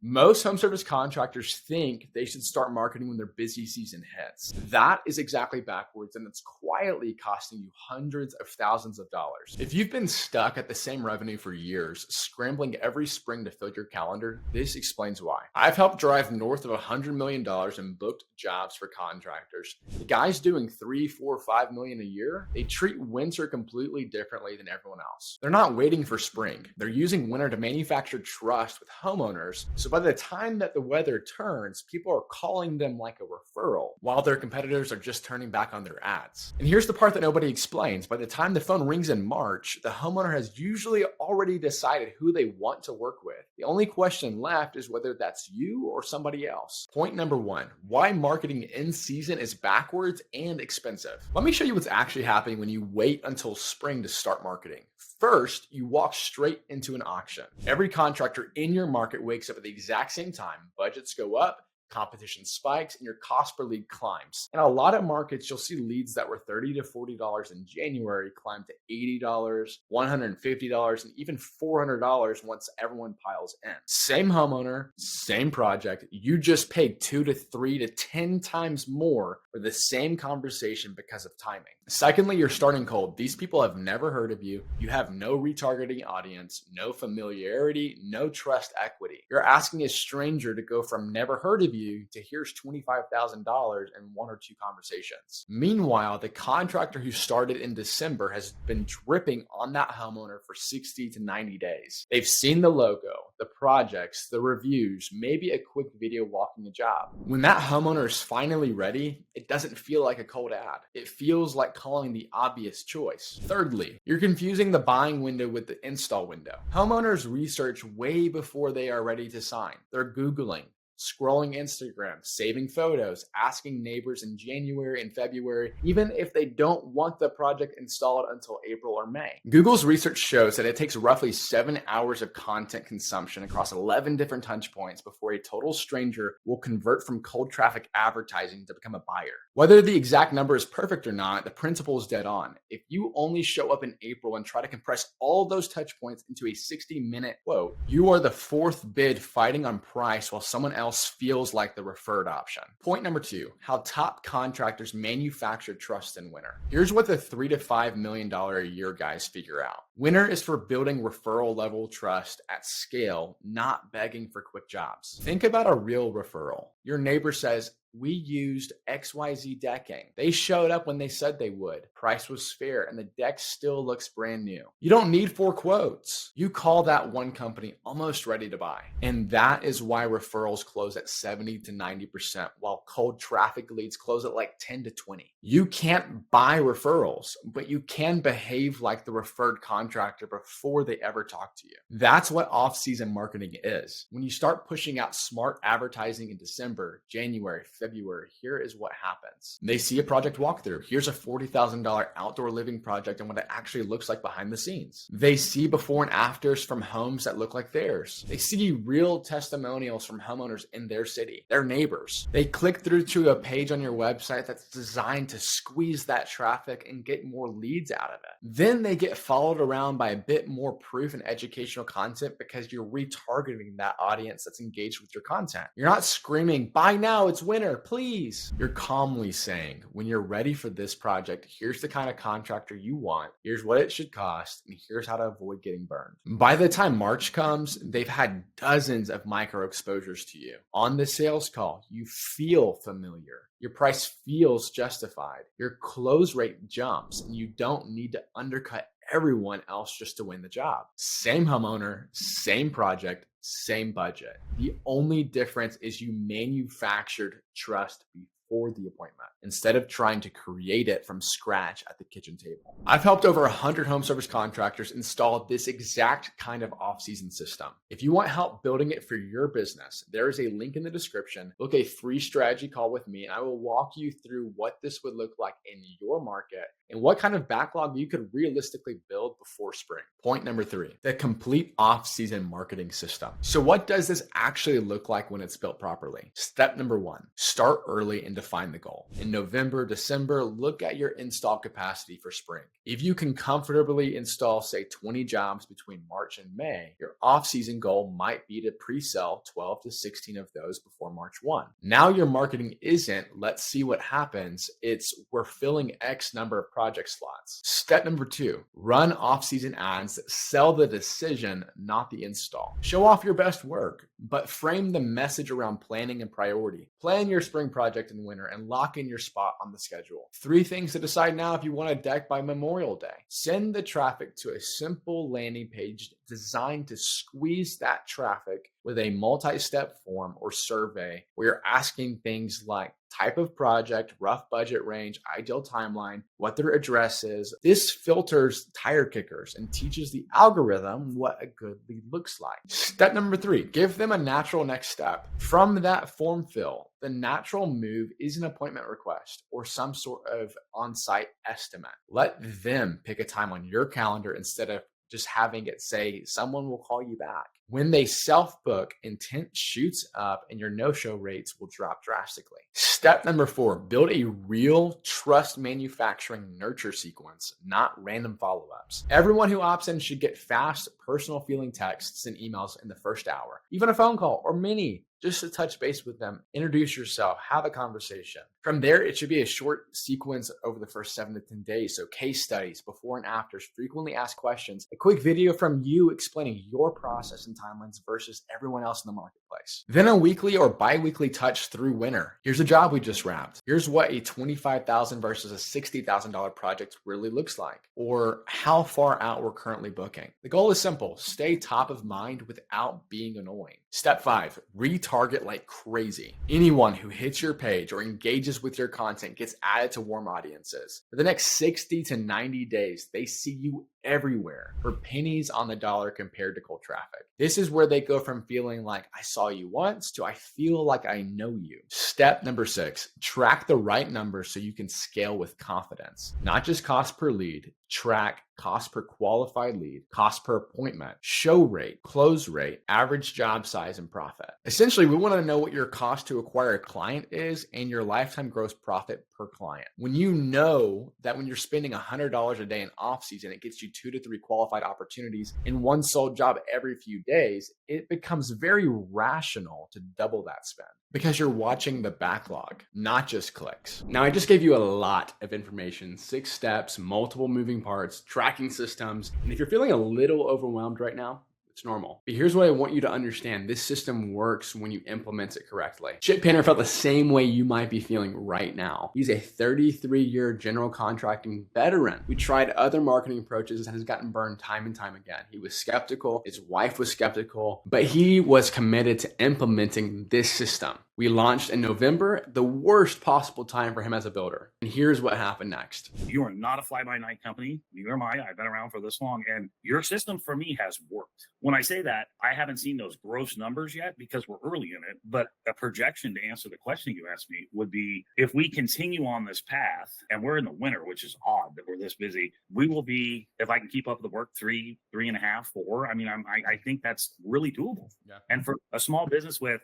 Most home service contractors think they should start marketing when their busy season hits. That is exactly backwards, and it's quietly costing you hundreds of thousands of dollars. If you've been stuck at the same revenue for years, scrambling every spring to fill your calendar, this explains why. I've helped drive north of $100 million in booked jobs for contractors. The guys doing 3, 4, 5 million a year, they treat winter completely differently than everyone else. They're not waiting for spring. They're using winter to manufacture trust with homeowners. So by the time that the weather turns, people are calling them like a referral, while their competitors are just turning back on their ads. And here's the part that nobody explains. By the time the phone rings in March, the homeowner has usually already decided who they want to work with. The only question left is whether that's you or somebody else. Point number 1, why marketing in season is backwards and expensive. Let me show you what's actually happening when you wait until spring to start marketing. First, you walk straight into an auction. Every contractor in your market wakes up at the exact same time. Budgets go up, competition spikes, and your cost per lead climbs. In a lot of markets, you'll see leads that were $30 to $40 in January climb to $80, $150, and even $400 once everyone piles in. Same homeowner, same project. You just paid 2 to 3 to 10 times more for the same conversation because of timing. Secondly, you're starting cold. These people have never heard of you. You have no retargeting audience, no familiarity, no trust equity. You're asking a stranger to go from never heard of you to here's $25,000 in 1 or 2 conversations. Meanwhile, the contractor who started in December has been dripping on that homeowner for 60 to 90 days. They've seen the logo, the projects, the reviews, maybe a quick video walking the job. When that homeowner is finally ready, it doesn't feel like a cold ad. It feels like calling the obvious choice. Thirdly, you're confusing the buying window with the install window. Homeowners research way before they are ready to sign. They're Googling, scrolling Instagram, saving photos, asking neighbors in January and February, even if they don't want the project installed until April or May. Google's research shows that it takes roughly 7 hours of content consumption across 11 different touch points before a total stranger will convert from cold traffic advertising to become a buyer. Whether the exact number is perfect or not, the principle is dead on. If you only show up in April and try to compress all those touch points into a 60-minute quote, you are the 4th bid fighting on price while someone else feels like the referred option. Point number 2, how top contractors manufacture trust in winter. Here's what the $3 to $5 million a year guys figure out. Winter is for building referral level trust at scale, not begging for quick jobs. Think about a real referral. Your neighbor says, "We used XYZ decking. They showed up when they said they would. Price was fair and the deck still looks brand new." You don't need 4 quotes. You call that one company almost ready to buy. And that is why referrals close at 70 to 90%, while cold traffic leads close at like 10 to 20. You can't buy referrals, but you can behave like the referred contractor before they ever talk to you. That's what off-season marketing is. When you start pushing out smart advertising in December, January, February, here is what happens. They see a project walkthrough. Here's a $40,000 outdoor living project and what it actually looks like behind the scenes. They see before and afters from homes that look like theirs. They see real testimonials from homeowners in their city, their neighbors. They click through to a page on your website that's designed to squeeze that traffic and get more leads out of it. Then they get followed around by a bit more proof and educational content because you're retargeting that audience that's engaged with your content. You're not screaming, "Buy now, it's winter, please." You're calmly saying, when you're ready for this project, here's the kind of contractor you want, here's what it should cost, and here's how to avoid getting burned. By the time March comes, they've had dozens of micro exposures to you. On the sales call, you feel familiar. Your price feels justified. Your close rate jumps, and you don't need to undercut everyone else just to win the job. Same homeowner, same project, same budget. The only difference is you manufactured trust before the appointment instead of trying to create it from scratch at the kitchen table. I've helped over 100 home service contractors install this exact kind of off-season system. If you want help building it for your business, there is a link in the description. Book a free strategy call with me and I will walk you through what this would look like in your market and what kind of backlog you could realistically build before spring. Point number 3, the complete off-season marketing system. So what does this actually look like when it's built properly? Step number 1, start early and define the goal. In November, December, look at your install capacity for spring. If you can comfortably install, say, 20 jobs between March and May, your off-season goal might be to pre-sell 12 to 16 of those before March 1. Now your marketing isn't, let's see what happens. It's, we're filling X number of project slots. Step number 2, run off-season ads that sell the decision, not the install. Show off your best work, but frame the message around planning and priority. Plan your spring project in winter and lock in your spot on the schedule. 3 things to decide now if you want a deck by Memorial Day. Send the traffic to a simple landing page designed to squeeze that traffic with a multi-step form or survey where you're asking things like type of project, rough budget range, ideal timeline, what their address is. This filters tire kickers and teaches the algorithm what a good lead looks like. Step number 3, give them a natural next step. From that form fill, the natural move is an appointment request or some sort of on-site estimate. Let them pick a time on your calendar instead of just having it say someone will call you back. When they self-book, intent shoots up and your no-show rates will drop drastically. Step number 4, build a real trust manufacturing nurture sequence, not random follow-ups. Everyone who opts in should get fast, personal feeling texts and emails in the first hour, even a phone call or many, just to touch base with them, introduce yourself, have a conversation. From there, it should be a short sequence over the first 7 to 10 days. So case studies, before and afters, frequently asked questions, a quick video from you explaining your process and timelines versus everyone else in the marketplace. Then a weekly or bi-weekly touch through winter. Here's a job we just wrapped. Here's what a $25,000 versus a $60,000 project really looks like, or how far out we're currently booking. The goal is simple: stay top of mind without being annoying. Step 5, retarget like crazy. Anyone who hits your page or engages with your content gets added to warm audiences. For the next 60 to 90 days, they see you everywhere for pennies on the dollar compared to cold traffic. This is where they go from feeling like I saw you once to I feel like I know you. Step number 6, track the right numbers so you can scale with confidence. Not just cost per lead, track cost per qualified lead, cost per appointment, show rate, close rate, average job size, and profit. Essentially, we want to know what your cost to acquire a client is and your lifetime gross profit per client. When you know that when you're spending $100 a day in off season, it gets you 2 to 3 qualified opportunities in one sold job every few days, it becomes very rational to double that spend because you're watching the backlog, not just clicks. Now, I just gave you a lot of information, 6 steps, multiple moving parts, tracking systems. And if you're feeling a little overwhelmed right now, it's normal. But here's what I want you to understand. This system works when you implement it correctly. Chip Painter felt the same way you might be feeling right now. He's a 33-year general contracting veteran who tried other marketing approaches and has gotten burned time and time again. He was skeptical. His wife was skeptical, but he was committed to implementing this system. We launched in November, the worst possible time for him as a builder. And here's what happened next. You are not a fly-by-night company. Neither am I. I've been around for this long, and your system for me has worked. When I say that, I haven't seen those gross numbers yet because we're early in it, but a projection to answer the question you asked me would be, if we continue on this path, and we're in the winter, which is odd that we're this busy, we will be, if I can keep up the work, 3.5, 4. I mean, I think that's really doable. Yeah. And for a small business with,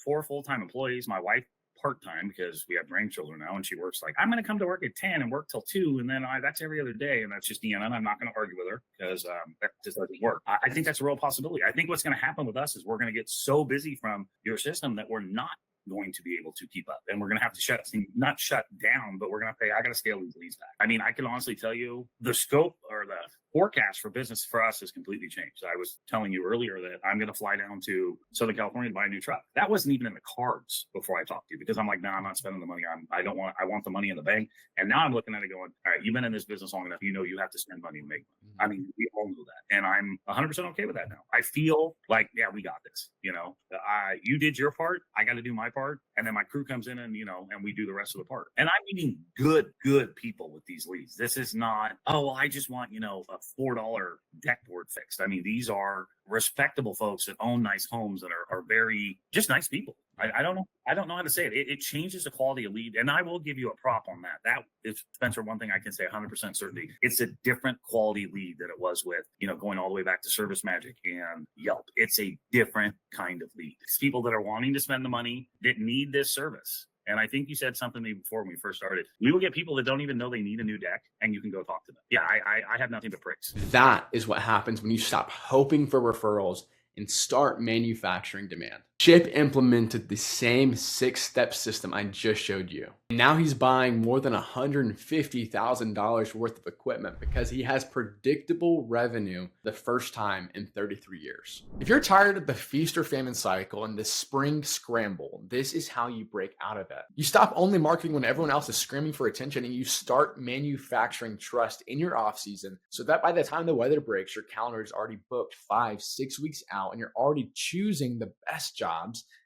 4 full-time employees, my wife part-time because we have grandchildren now, and she works like, I'm going to come to work at 10 and work till 2, and then that's every other day, and that's just Deanna, and I'm not going to argue with her because that just doesn't work. I think that's a real possibility. I think what's going to happen with us is we're going to get so busy from your system that we're not going to be able to keep up, and we're going to have to not shut down, but we're going to pay. I got to scale these leads back. I mean, I can honestly tell you the scope or the forecast for business for us has completely changed. I was telling you earlier that I'm going to fly down to Southern California to buy a new truck. That wasn't even in the cards before I talked to you because I'm like, no, I'm not spending the money. I want the money in the bank. And now I'm looking at it going, all right, you've been in this business long enough. You have to spend money to make money. I mean, we all know that. And I'm 100% okay with that now. I feel like, yeah, we got this. You did your part. I got to do my part. And then my crew comes in and, and we do the rest of the part. And I'm meeting good people with these leads. This is not, I just want, a $4 deck board fixed. I mean, these are respectable folks that own nice homes and are very just nice people. I don't know. I don't know how to say it. It changes the quality of lead. And I will give you a prop on that. That is, Spencer, one thing I can say 100% certainty. It's a different quality lead than it was with, going all the way back to Service Magic and Yelp. It's a different kind of lead. It's people that are wanting to spend the money that need this service. And I think you said something to me before when we first started. We will get people that don't even know they need a new deck, and you can go talk to them. Yeah, I have nothing but praise. That is what happens when you stop hoping for referrals and start manufacturing demand. Chip implemented the same 6-step system I just showed you. And now he's buying more than $150,000 worth of equipment because he has predictable revenue the first time in 33 years. If you're tired of the feast or famine cycle and the spring scramble, this is how you break out of it. You stop only marketing when everyone else is screaming for attention, and you start manufacturing trust in your off season so that by the time the weather breaks, your calendar is already booked 5-6 weeks out and you're already choosing the best jobs,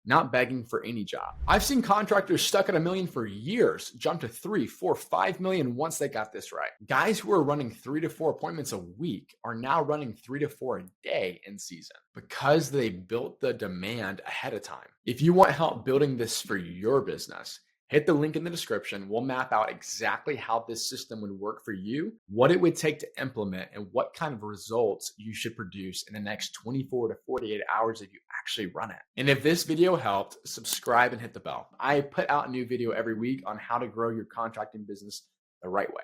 not begging for any job. I've seen contractors stuck at $1 million for years jump to 3, 4, 5 million once they got this right. Guys who are running 3 to 4 appointments a week are now running 3 to 4 a day in season because they built the demand ahead of time. If you want help building this for your business, hit the link in the description. We'll map out exactly how this system would work for you, what it would take to implement, and what kind of results you should produce in the next 24 to 48 hours if you actually run it. And if this video helped, subscribe and hit the bell. I put out a new video every week on how to grow your contracting business the right way.